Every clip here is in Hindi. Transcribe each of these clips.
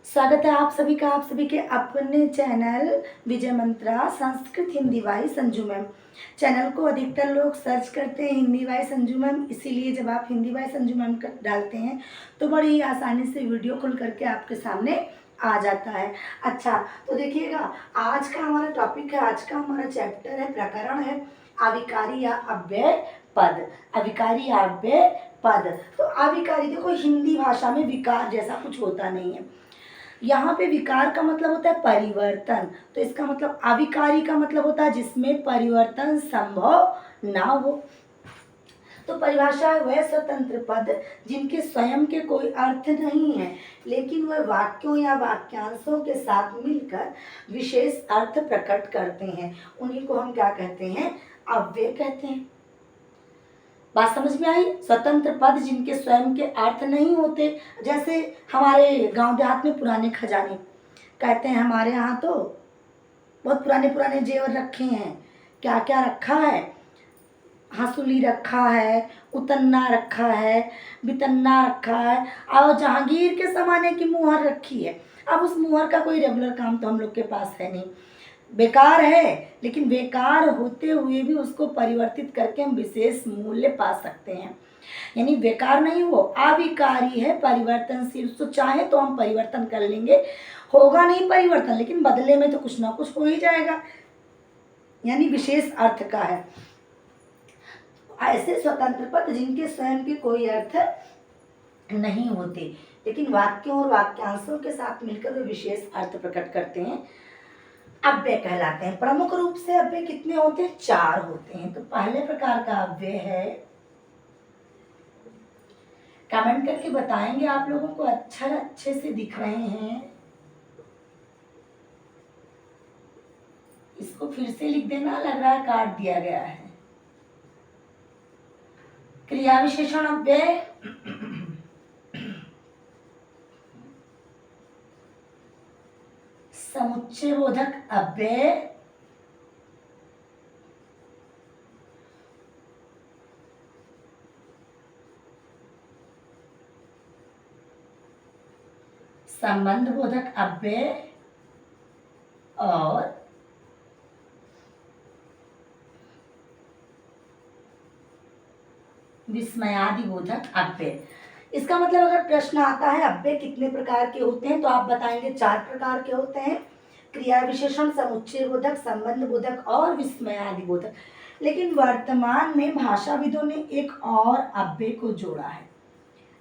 स्वागत है आप सभी का, आप सभी के अपने channel Vijay Mantra Sanskrit Hindi by Sanju ma'am. Channel को अधिकतर लोग सर्च करते हैं हिंदी बाई संजू मैम, इसीलिए जब आप हिंदी बाई संजू मैम डालते हैं तो बड़ी ही आसानी से वीडियो खुल करके आपके सामने आ जाता है। अच्छा, तो देखिएगा, आज का हमारा टॉपिक है, आज का हमारा चैप्टर है, प्रकरण है अविकारी या अव्यय पद। अविकारी या अव्यय पद। तो अविकारी, देखो हिंदी भाषा में विकार जैसा कुछ होता नहीं है। यहाँ पे विकार का मतलब होता है परिवर्तन, तो इसका मतलब अविकारी का मतलब होता है जिसमें परिवर्तन संभव ना हो। तो परिभाषा है वह स्वतंत्र पद जिनके स्वयं के कोई अर्थ नहीं है, लेकिन वह वाक्यों या वाक्यांशों के साथ मिलकर विशेष अर्थ प्रकट करते हैं। उन्हीं को हम क्या कहते हैं? अव्यय कहते हैं। बात समझ में आई? स्वतंत्र पद जिनके स्वयं के अर्थ नहीं होते, जैसे हमारे गांव देहात में पुराने खजाने कहते हैं, हमारे यहाँ तो बहुत पुराने पुराने जेवर रखे हैं। क्या क्या रखा है? हंसुली रखा है, उतन्ना रखा है, बितन्ना रखा है, और जहांगीर के ज़माने की मुहर रखी है। अब उस मुहर का कोई रेगुलर काम तो हम लोग के पास है नहीं, बेकार है, लेकिन बेकार होते हुए भी उसको परिवर्तित करके हम विशेष मूल्य पा सकते हैं। यानी बेकार नहीं, वो अविकारी है, परिवर्तनशील। तो चाहे तो हम परिवर्तन कर लेंगे, होगा नहीं परिवर्तन, लेकिन बदले में तो कुछ ना कुछ हो ही जाएगा, यानी विशेष अर्थ का है। ऐसे स्वतंत्र पद जिनके स्वयं के कोई अर्थ नहीं होते, लेकिन वाक्यों और वाक्यांशों के साथ मिलकर वे विशेष अर्थ प्रकट करते हैं, अव्यय कहलाते हैं। प्रमुख रूप से अव्यय कितने होते हैं? 4 होते हैं। तो पहले प्रकार का अव्यय है, कमेंट करके बताएंगे आप लोगों को अक्षर अच्छे से दिख रहे हैं? इसको फिर से लिख देना, लग रहा है काट दिया गया है। क्रिया विशेषण अव्यय, समुच्चय बोधक अव्यय, संबंध बोधक अव्यय और विस्मयादि बोधक अव्यय। इसका मतलब अगर प्रश्न आता है अव्यय कितने प्रकार के होते हैं, तो आप बताएंगे 4 प्रकार के होते हैं, क्रिया विशेषण, समुच्चय बोधक, संबंध बोधक और विस्मयादि बोधक। लेकिन वर्तमान में भाषाविदों ने एक और अव्यय को जोड़ा है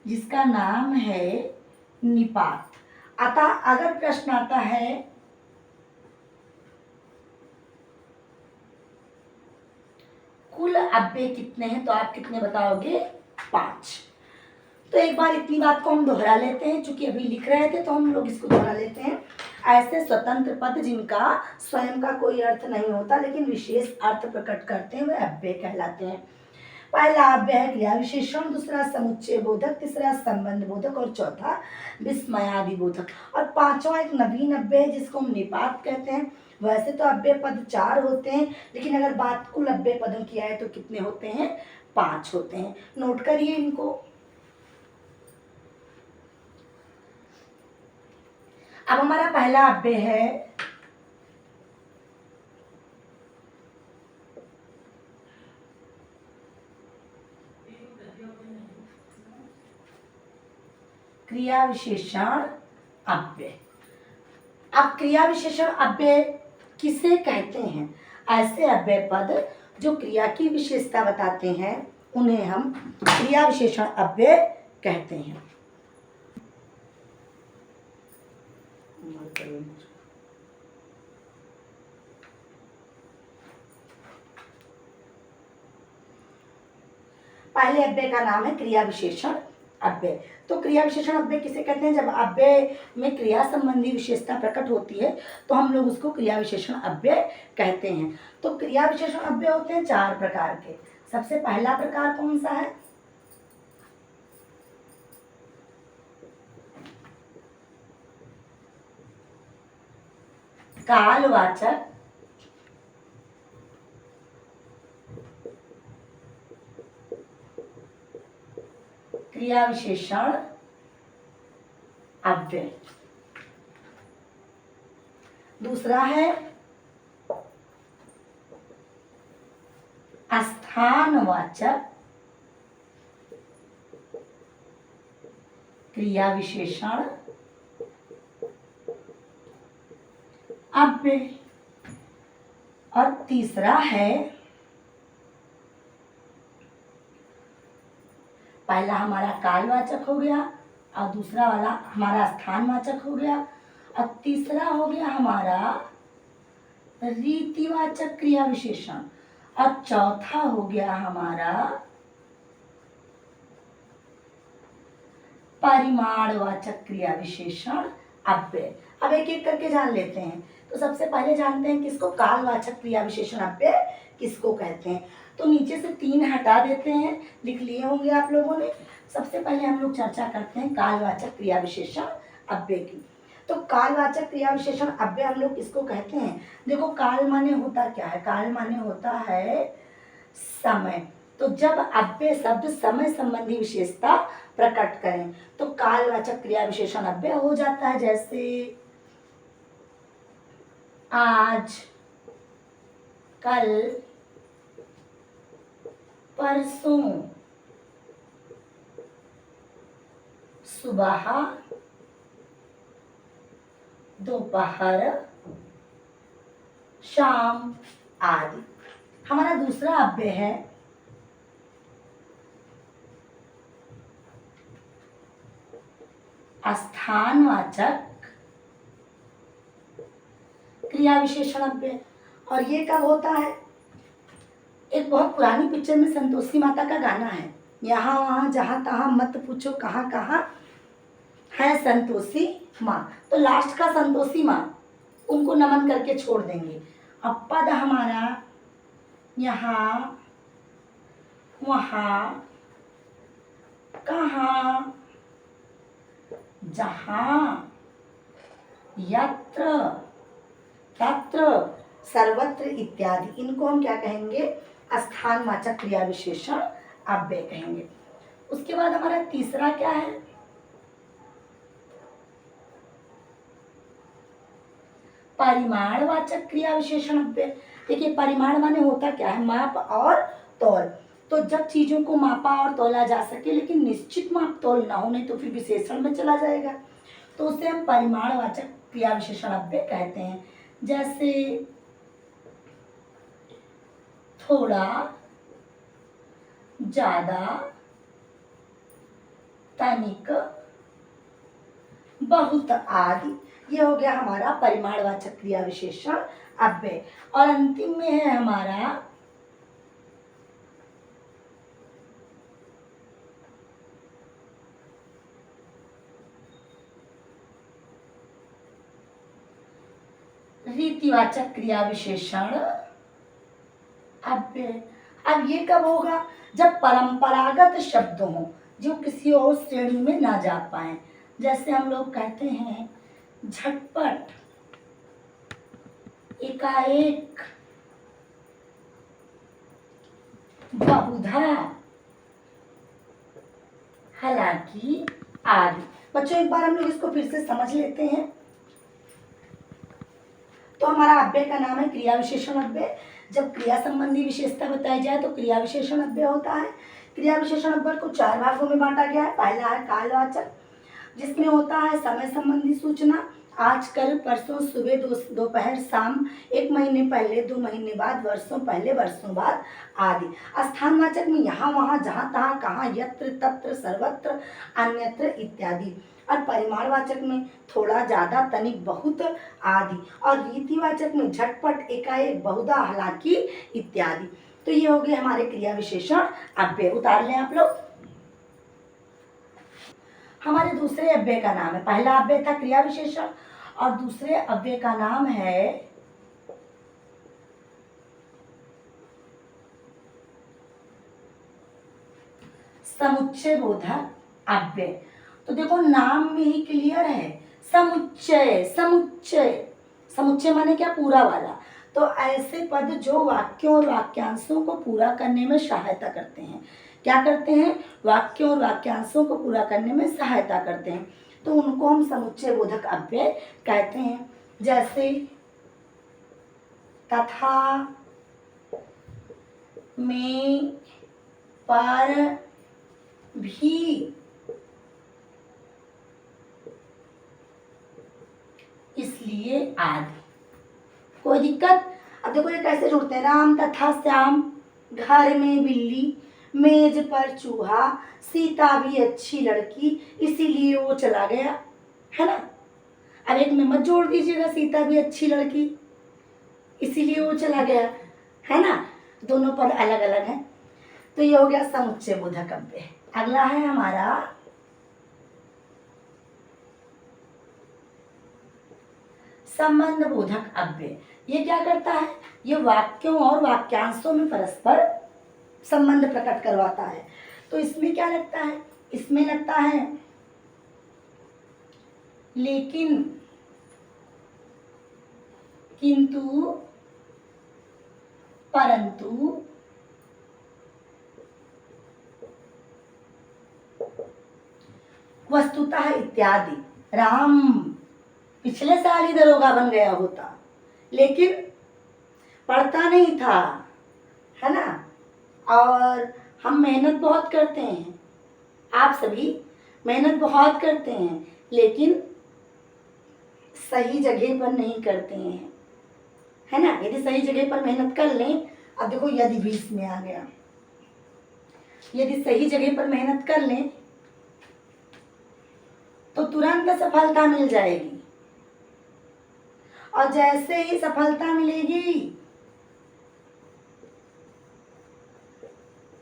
जिसका नाम है निपात। अतः अगर प्रश्न आता है कुल अव्यय कितने हैं, तो आप कितने बताओगे? 5। तो एक बार इतनी बात को हम दोहरा लेते हैं, चूंकि अभी लिख रहे थे तो हम लोग इसको दोहरा लेते हैं। ऐसे स्वतंत्र पद जिनका स्वयं का कोई अर्थ नहीं होता, लेकिन विशेष अर्थ प्रकट करते हैं, वे अव्यय कहलाते हैं। पहला अव्यय है क्रिया विशेषण, दूसरा समुच्चय बोधक, तीसरा संबंध बोधक और चौथा विस्मयादि बोधक। और पांचवा एक नवीन अव्यय जिसको हम निपात कहते हैं। वैसे तो अव्यय पद 4 होते हैं, लेकिन अगर बात कुल अव्यय पदों की आए तो कितने होते हैं? 5 होते हैं। नोट करिए इनको। अब हमारा पहला अव्यय है क्रिया विशेषण अव्यय। अब क्रिया विशेषण अव्यय किसे कहते हैं? ऐसे अव्यय पद जो क्रिया की विशेषता बताते हैं उन्हें हम क्रिया विशेषण अव्यय कहते हैं। पहले अव्यय का नाम है क्रिया विशेषण अव्यय। तो क्रिया विशेषण अव्यय किसे कहते हैं? जब अव्यय में क्रिया संबंधी विशेषता प्रकट होती है तो हम लोग उसको क्रिया विशेषण अव्यय कहते हैं। तो क्रिया विशेषण अव्यय होते हैं 4 प्रकार के। सबसे पहला प्रकार कौन सा है? कालवाचक क्रिया विशेषण अव्यय। दूसरा है स्थानवाचक क्रिया विशेषण अव्यय। और तीसरा है, पहला हमारा कालवाचक हो गया और दूसरा वाला हमारा स्थानवाचक हो गया और तीसरा हो गया हमारा रीतिवाचक क्रिया विशेषण और चौथा हो गया हमारा परिमाणवाचक क्रिया विशेषण अव्यय। अब एक एक करके जान लेते हैं। तो सबसे पहले जानते हैं किसको कालवाचक क्रिया विशेषण अव्यय किसको कहते हैं। तो नीचे से 3 हटा देते हैं, लिख लिए होंगे आप लोगों ने। सबसे पहले हम लोग चर्चा करते हैं कालवाचक क्रिया विशेषण अव्यय की। तो कालवाचक क्रिया विशेषण अव्यय हम लोग किसको कहते हैं। देखो, काल माने होता क्या है, काल माने होता है समय। तो जब अव्यय शब्द समय संबंधी विशेषता प्रकट करें तो कालवाचक क्रिया विशेषण अव्यय हो जाता है। जैसे आज, कल, परसों, सुबह, दोपहर, शाम आदि। हमारा दूसरा अव्यय है स्थानवाचक क्रिया विशेषण अव्यय। और ये कब होता है, एक बहुत पुरानी पिक्चर में संतोषी माता का गाना है, यहाँ वहाँ जहाँ तहाँ मत पूछो कहाँ कहाँ है संतोषी माँ। तो लास्ट का संतोषी माँ, उनको नमन करके छोड़ देंगे। अब पद हमारा यहाँ वहाँ कहाँ जहाँ यत्र तत्र सर्वत्र इत्यादि, इनको हम क्या कहेंगे, स्थानवाचक क्रिया विशेषण अव्यय कहेंगे। उसके बाद हमारा तीसरा क्या है, परिमाणवाचक क्रिया विशेषण अव्यय। देखिए, परिमाण माने होता क्या है, माप और तौल। तो जब चीजों को मापा और तौला जा सके लेकिन निश्चित माप तौल ना हो, नहीं तो फिर विशेषण में चला जाएगा, तो उसे हम परिमाणवाचक क्रिया विशेषण अव्यय कहते हैं। जैसे थोड़ा, ज्यादा, तनिक, बहुत आदि, ये हो गया हमारा परिमाणवाचक क्रिया विशेषण अव्यय। और अंतिम में है हमारा रीतिवाचक क्रिया विशेषण अव्यय। अब ये कब होगा, जब परंपरागत शब्द हो जो किसी और श्रेणी में ना जा पाए। जैसे हम लोग कहते हैं झटपट, एकाएक, बहुधा, हालांकि आदि। बच्चों, एक बार हम लोग इसको फिर से समझ लेते हैं। तो हमारा अव्यय का नाम है क्रिया विशेषण अव्यय। जब क्रिया संबंधी विशेषता बताई जाए तो क्रिया विशेषण अव्यय होता है। क्रिया विशेषण अव्यय को 4 भागों में बांटा गया है। पहला है कालवाचक, जिसमें होता है समय संबंधी सूचना, आज, कल, परसों, सुबह, दोपहर, शाम, 1 महीने पहले, 2 महीने बाद, वर्षों पहले, वर्षों बाद आदि। स्थानवाचक में यहाँ वहाँ जहाँ तहाँ कहाँ, यत्र तत्र सर्वत्र अन्यत्र इत्यादि। और परिमाणवाचक में थोड़ा, ज्यादा, तनिक, बहुत आदि। और रीतिवाचक में झटपट, एकाएक, बहुधा, हालांकि इत्यादि। तो ये हो गए हमारे क्रिया विशेषण अव्यय। उतार लें आप लोग। हमारे दूसरे अव्यय का नाम है, पहला अव्यय था क्रिया विशेषण और दूसरे अव्यय का नाम है समुच्चय बोधक अव्यय। तो देखो, नाम में ही क्लियर है, समुच्चय। समुच्चय, समुच्चय माने क्या, पूरा वाला। तो ऐसे पद जो वाक्यों और वाक्यांशों को पूरा करने में सहायता करते हैं। क्या करते हैं, वाक्यों और वाक्यांशों को पूरा करने में सहायता करते हैं, तो उनको हम समुच्चय बोधक अव्यय कहते हैं। जैसे तथा में पर भी, इसलिए आदि। कोई दिक्कत? अब देखो ये कैसे जुड़ते हैं, राम तथा श्याम, घर में बिल्ली, मेज पर चूहा, सीता भी अच्छी लड़की, इसीलिए वो चला गया, है ना। अब एक में मत जोड़ दीजिएगा, सीता भी अच्छी लड़की इसीलिए वो चला गया, है ना। दोनों पद अलग अलग हैं। तो ये हो गया समुच्चय बोधक अव्यय। अगला है हमारा संबंध बोधक अव्यय। ये क्या करता है? ये वाक्यों और वाक्यांशों में परस्पर संबंध प्रकट करवाता है। तो इसमें क्या लगता है? इसमें लगता है लेकिन, किंतु, परंतु, वस्तुतः इत्यादि। राम पिछले साल ही दरोगा बन गया होता, लेकिन पढ़ता नहीं था, है ना। और हम मेहनत बहुत करते हैं, आप सभी मेहनत बहुत करते हैं, लेकिन सही जगह पर नहीं करते हैं, है ना। यदि सही जगह पर मेहनत कर लें, अब देखो यदि भी इसमें आ गया, यदि सही जगह पर मेहनत कर लें तो तुरंत सफलता मिल जाएगी, और जैसे ही सफलता मिलेगी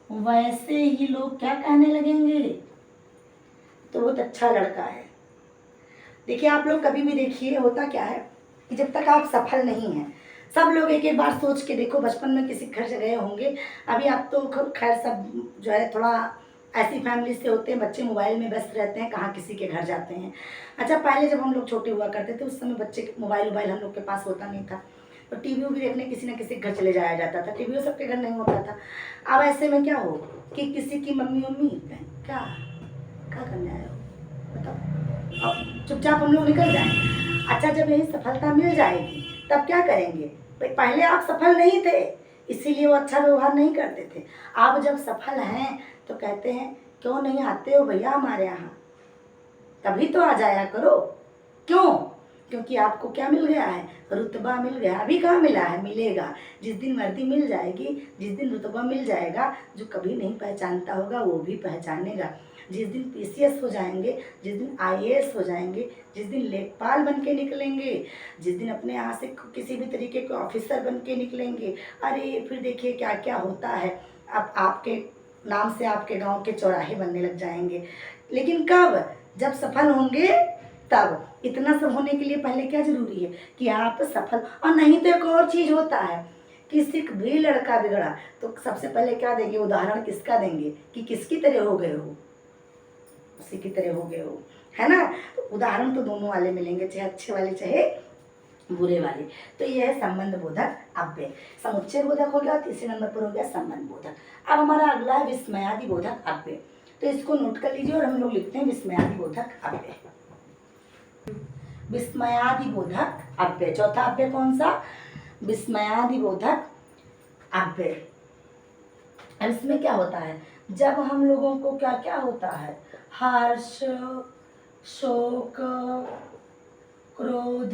वैसे ही लोग क्या कहने लगेंगे, तो बहुत अच्छा लड़का है। देखिए आप लोग कभी भी देखिए, होता क्या है कि जब तक आप सफल नहीं हैं, सब लोग एक एक बार सोच के देखो, बचपन में किसी घर से गए होंगे, अभी आप तो खैर सब जो है थोड़ा ऐसी फैमिली से होते हैं, बच्चे मोबाइल में व्यस्त रहते हैं, कहाँ किसी के घर जाते हैं। अच्छा पहले जब हम लोग छोटे हुआ करते थे, उस समय बच्चे मोबाइल हम लोग के पास होता नहीं था, तो टीवी भी देखने किसी न किसी घर चले जाया जाता था, टीवी सबके घर नहीं होता था। अब ऐसे में क्या हो कि किसी की मम्मी क्या क्या करने आए हो, बताओ, अब चुपचाप हम लोग निकल जाए। अच्छा जब यही सफलता मिल जाएगी तब क्या करेंगे? पहले आप सफल नहीं थे, इसीलिए वो अच्छा व्यवहार नहीं करते थे। आप जब सफल हैं तो कहते हैं क्यों नहीं आते हो भैया हमारे यहाँ, कभी तो आ जाया करो। क्यों? क्योंकि आपको क्या मिल गया है? रुतबा मिल गया। अभी कहाँ मिला है? मिलेगा। जिस दिन वर्दी मिल जाएगी, जिस दिन रुतबा मिल जाएगा, जो कभी नहीं पहचानता होगा वो भी पहचानेगा। जिस दिन पीसीएस हो जाएंगे, जिस दिन आईएएस हो जाएंगे, जिस दिन लेखपाल बन के निकलेंगे, जिस दिन अपने यहाँ से किसी भी तरीके के ऑफिसर बन के निकलेंगे, अरे फिर देखिए क्या क्या होता है। अब आपके नाम से आपके गांव के चौराहे बनने लग जाएंगे। लेकिन कब? जब सफल होंगे तब। इतना सब होने के लिए पहले क्या जरूरी है कि आप सफल। और नहीं तो एक और चीज होता है, किसी भी लड़का बिगड़ा तो सबसे पहले क्या देंगे? उदाहरण किसका देंगे कि किसकी तरह हो गए हो, उसी की तरह हो गए हो, है ना। तो उदाहरण तो दोनों वाले मिलेंगे, चाहे अच्छे वाले चाहे बुरे वाले। तो यह है संबंध बोधक अव्यय। समुच्चय बोधक हो गया, तीसरे नंबर पर हो गया संबंध बोधक। अब हमारा अगला है विस्मयादि बोधक अव्यय। तो इसको नोट कर लीजिए और हम लोग लिखते हैं विस्मयादि बोधक अव्यय। विस्मयादि बोधक अव्यय, चौथा अव्यय कौन सा? विस्मयादि बोधक अव्यय। अब इसमें क्या होता है? जब हम लोगों को क्या क्या होता है? हर्ष, शोक, क्रोध,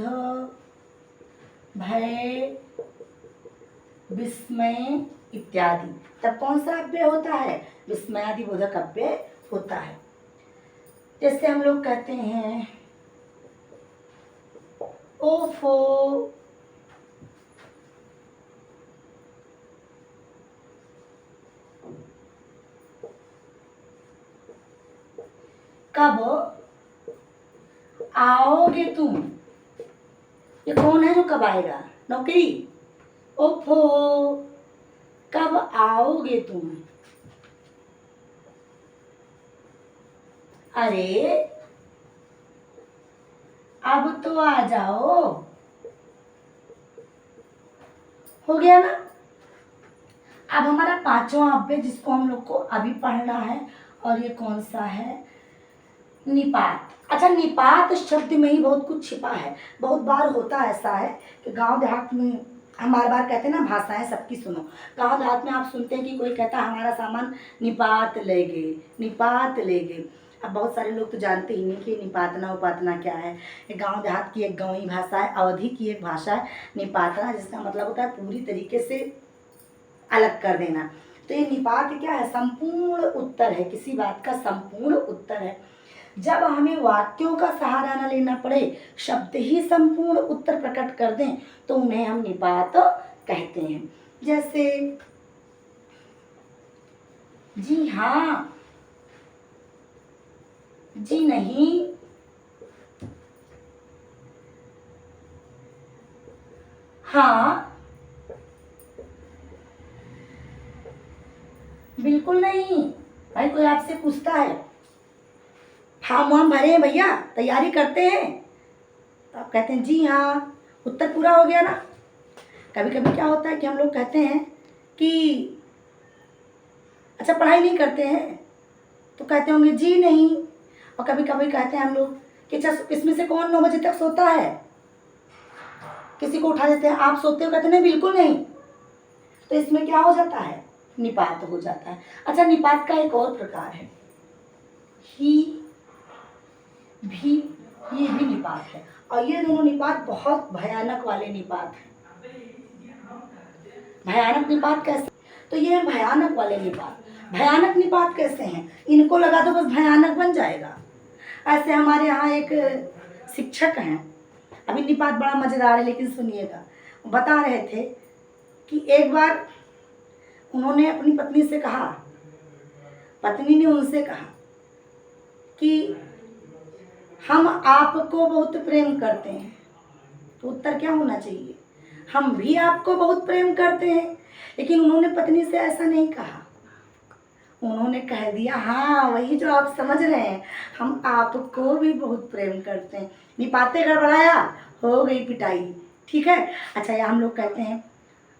भय, विस्मय इत्यादि, तब कौन सा अव्यय होता है? विस्मयादि बोधक अव्यय होता है। जैसे हम लोग कहते हैं ओफो, कब आओगे तुम? ये कौन है जो कब आएगा? नौकरी। ओफो, कब आओगे तुम? अरे अब तो आ जाओ। हो गया ना। अब हमारा पांचवा अव्यय जिसको हम लोग को अभी पढ़ना है, और ये कौन सा है? निपात। अच्छा निपात शब्द में ही बहुत कुछ छिपा है। बहुत बार होता ऐसा है कि गांव देहात में हम बार बार कहते हैं ना, भाषाएं सबकी सुनो। गाँव देहात में आप सुनते हैं कि कोई कहता है हमारा सामान निपात ले गए, निपात ले गए। अब बहुत सारे लोग तो जानते ही नहीं कि निपातना उपातना क्या है। ये गाँव देहात की एक गाँवी भाषा है, अवधि की एक भाषा है निपातना, जिसका मतलब होता है पूरी तरीके से अलग कर देना। तो ये निपात क्या है? संपूर्ण उत्तर है, किसी बात का संपूर्ण उत्तर है। जब हमें वाक्यों का सहारा न लेना पड़े, शब्द ही संपूर्ण उत्तर प्रकट कर दें, तो उन्हें हम निपात कहते हैं। जैसे जी हाँ, जी नहीं, हाँ, बिल्कुल नहीं। भाई कोई आपसे पूछता है फॉर्म वार्म भरे हैं भैया, तैयारी करते हैं, तो आप कहते हैं जी हाँ, उत्तर पूरा हो गया ना। कभी कभी क्या होता है कि हम लोग कहते हैं कि अच्छा पढ़ाई नहीं करते हैं, तो कहते होंगे जी नहीं। और कभी कभी कहते हैं हम लोग कि अच्छा इसमें से कौन 9 बजे तक सोता है, किसी को उठा देते हैं, आप सोते हो, कहते नहीं बिल्कुल नहीं। तो इसमें क्या हो जाता है? निपात हो जाता है। अच्छा निपात का एक और प्रकार है ही भी, ये भी निपात है, और ये दोनों निपात बहुत भयानक वाले निपात हैं। भयानक निपात कैसे? तो ये है भयानक वाले निपात। भयानक निपात कैसे हैं? इनको लगा दो बस भयानक बन जाएगा। ऐसे हमारे यहाँ एक शिक्षक हैं, अभी निपात बड़ा मजेदार है लेकिन सुनिएगा। बता रहे थे कि एक बार उन्होंने अपनी पत्नी से कहा, पत्नी ने उनसे कहा कि हम आपको बहुत प्रेम करते हैं। तो उत्तर क्या होना चाहिए? हम भी आपको बहुत प्रेम करते हैं। लेकिन उन्होंने पत्नी से ऐसा नहीं कहा, उन्होंने कह दिया हाँ वही जो आप समझ रहे हैं, हम आपको भी बहुत प्रेम करते हैं। निपाते गड़बड़ाया, हो गई पिटाई। ठीक है। अच्छा या हम लोग कहते हैं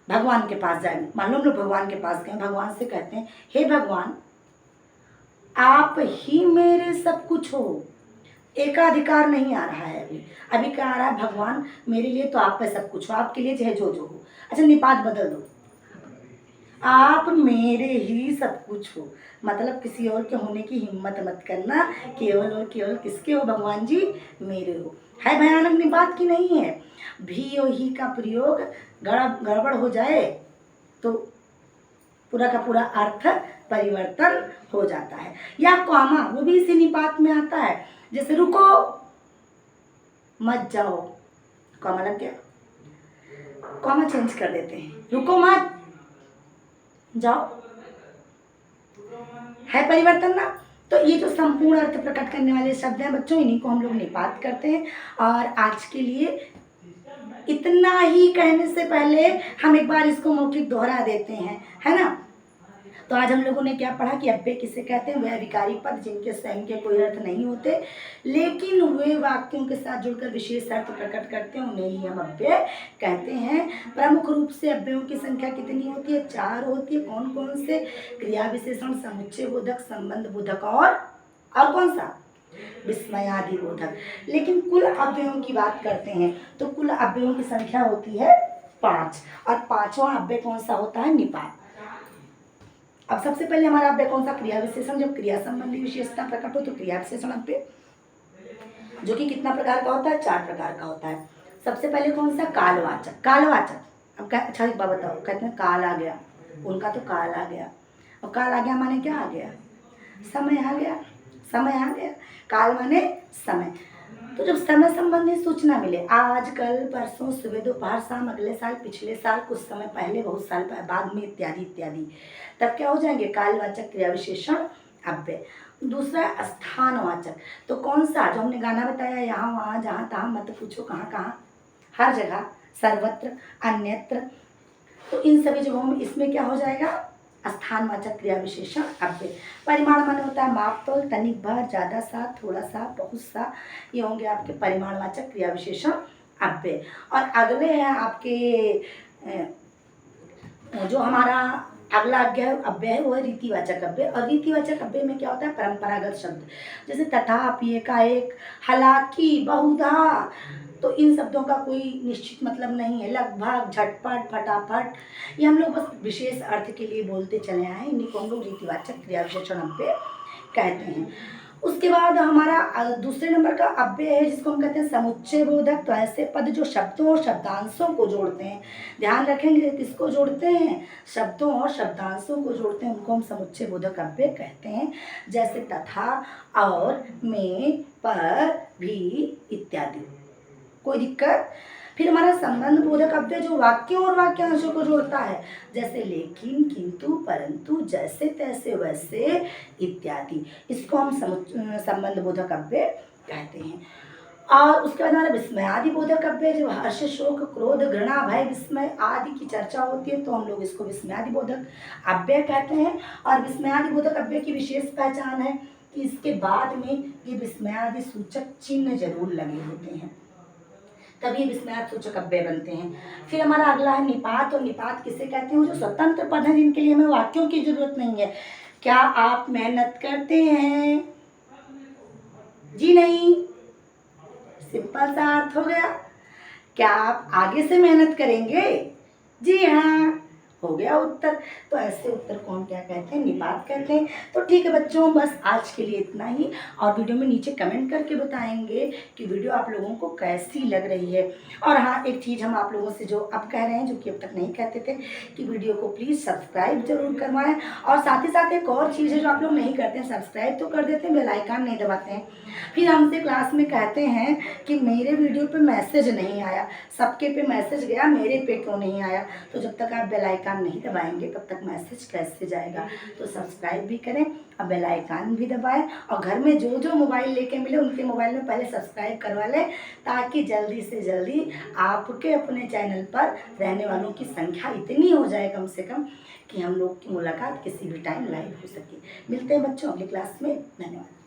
भगवान के पास जाए, मान लो हम लोग भगवान के पास गए, भगवान से कहते हैं हे भगवान आप ही मेरे सब कुछ हो। एकाधिकार नहीं आ रहा है, अभी क्या आ रहा है? भगवान मेरे लिए तो आप पे सब कुछ हो, आपके लिए चाहे जो जो हो। अच्छा निपात बदल दो, आप मेरे ही सब कुछ हो, मतलब किसी और के होने की हिम्मत मत करना, केवल और केवल किसके हो? भगवान जी मेरे हो। है भयानक निपात की नहीं है? भी और ही का प्रयोग गड़बड़ हो जाए तो पूरा का पूरा अर्थ परिवर्तन हो जाता है। या कॉमा, वो भी इसी निपात में आता है। जैसे रुको मत जाओ, कॉमा लग गया, कॉमा चेंज कर देते हैं, रुको मत जाओ, है परिवर्तन ना। तो ये जो संपूर्ण अर्थ प्रकट करने वाले शब्द हैं बच्चों, इन्हीं को हम लोग निपात करते हैं। और आज के लिए इतना ही कहने से पहले हम एक बार इसको मौखिक दोहरा देते हैं, है ना। तो आज हम लोगों ने क्या पढ़ा कि अव्यय किसे कहते हैं? वह विकारी पद जिनके स्वयं के कोई अर्थ नहीं होते, लेकिन वे वाक्यों के साथ जुड़कर विशेष अर्थ प्रकट करते हैं, उन्हें ही हम अव्यय कहते हैं। प्रमुख रूप से अव्ययों की संख्या कितनी होती है? 4 होती है। कौन कौन से? क्रिया विशेषण, समुच्चय बोधक, संबंध बोधक और कौन सा? विस्मयादि बोधक। लेकिन कुल अव्ययों की बात करते हैं तो कुल अव्ययों की संख्या होती है 5, और 5वां अव्यय कौन सा होता है? निपात। अब सबसे पहले हमारा अव्यय कौन सा? क्रिया विशेषण। जब क्रिया संबंधी विशेषता प्रकट हो तो क्रिया विशेषण अव्यय, जो कि कितना प्रकार का होता है? 4 प्रकार का होता है। सबसे पहले कौन सा? कालवाचक। कालवाचक, अब अच्छा एक बात बताओ, कहते हैं काल आ गया, उनका तो काल आ गया, और काल आ गया माने क्या आ गया? समय आ गया, समय आ गया। काल माने समय। तो जब समय संबंधी सूचना मिले, आज कल परसों सुबह दोपहर शाम, अगले साल, पिछले साल, कुछ समय पहले, बहुत साल बाद में, इत्यादि इत्यादि, तब क्या हो जाएंगे? कालवाचक क्रिया विशेषण अव्यय। दूसरा स्थानवाचक, तो कौन सा? जो हमने गाना बताया, यहाँ वहाँ जहाँ तहाँ, मत पूछो कहाँ कहाँ, हर जगह, सर्वत्र, अन्यत्र। तो इन सभी जगहों में इसमें क्या हो जाएगा? स्थानवाचक क्रिया विशेषण अव्यय। परिमाण माने होता है माप तोल, तनिक भर, ज़्यादा सा, थोड़ा सा, बहुत सा, ये होंगे आपके परिमाणवाचक क्रिया विशेषण अव्यय। और अगले हैं आपके जो हमारा अगला अव्यय अव्यय है वो है रीतिवाचक अव्यय। और रीतिवाचक अव्यय में क्या होता है, परंपरागत शब्द, जैसे तथापि, एकाएक, हालांकि, बहुधा। तो इन शब्दों का कोई निश्चित मतलब नहीं है, लगभग, झटपट, फटाफट, ये हम लोग बस विशेष अर्थ के लिए बोलते चले आए हैं, इन्हीं को हम लोग रीतिवाचक क्रिया विशेषण अव्यय कहते हैं। उसके बाद हमारा दूसरे नंबर का अव्यय है जिसको हम कहते हैं समुच्चय बोधक। तो ऐसे पद जो शब्दों और शब्दांशों को जोड़ते हैं, ध्यान रखेंगे किसको जोड़ते हैं, शब्दों और शब्दांशों को जोड़ते हैं, उनको हम समुच्चय बोधक अव्यय कहते हैं। जैसे तथा, और, में, पर, भी इत्यादि। कोई दिक्कत। फिर हमारा संबंध बोधक अव्यय जो वाक्यों और वाक्यांशों को जोड़ता है, जैसे लेकिन, किंतु, परंतु, जैसे तैसे वैसे इत्यादि, इसको हम संबंध बोधक अव्यय कहते हैं। और उसके बाद हमारा विस्मयादि बोधक अव्यय, जो हर्ष, शोक, क्रोध, घृणा, भय, विस्मय आदि की चर्चा होती है, तो हम लोग इसको विस्मयादि बोधक अव्यय कहते हैं। और विस्मयादि बोधक अव्यय की विशेष पहचान है कि इसके बाद में ये विस्मयादि सूचक चिन्ह जरूर लगे होते हैं, तभी विस्मयादि सूचक अव्यय बनते हैं। फिर हमारा अगला है निपात। और निपात किसे कहते हैं, जो स्वतंत्र पद हैं जिनके लिए हमें वाक्यों की जरूरत नहीं है। क्या आप मेहनत करते हैं? जी नहीं, सिंपल सा अर्थ हो गया। क्या आप आगे से मेहनत करेंगे? जी हाँ, हो गया उत्तर। तो ऐसे उत्तर को हम क्या कहते हैं, निपात कहते हैं। तो ठीक है बच्चों, बस आज के लिए इतना ही। और वीडियो में नीचे कमेंट करके बताएंगे कि वीडियो आप लोगों को कैसी लग रही है। और हाँ, एक चीज़ हम आप लोगों से जो अब कह रहे हैं, जो कि अब तक नहीं कहते थे, कि वीडियो को प्लीज़ सब्सक्राइब जरूर करवाएं। और साथ ही साथ एक और चीज़ है जो आप लोग नहीं करते हैं, सब्सक्राइब तो कर देते हैं, बेल आइकन नहीं दबाते हैं। फिर हमसे क्लास में कहते हैं कि मेरे वीडियो पे मैसेज नहीं आया, सबके पे मैसेज गया, मेरे पे क्यों नहीं आया। तो जब तक आप बेल आइकन नहीं दबाएंगे तब तक मैसेज कैसे जाएगा। तो सब्सक्राइब भी करें और बेल आइकन भी दबाएं। और घर में जो जो मोबाइल लेके मिले उनके मोबाइल में पहले सब्सक्राइब करवा लें, ताकि जल्दी से जल्दी आपके अपने चैनल पर रहने वालों की संख्या इतनी हो जाए कम से कम कि हम लोग की मुलाकात किसी भी टाइम लाइव हो सके। मिलते हैं बच्चों अगली क्लास में। धन्यवाद।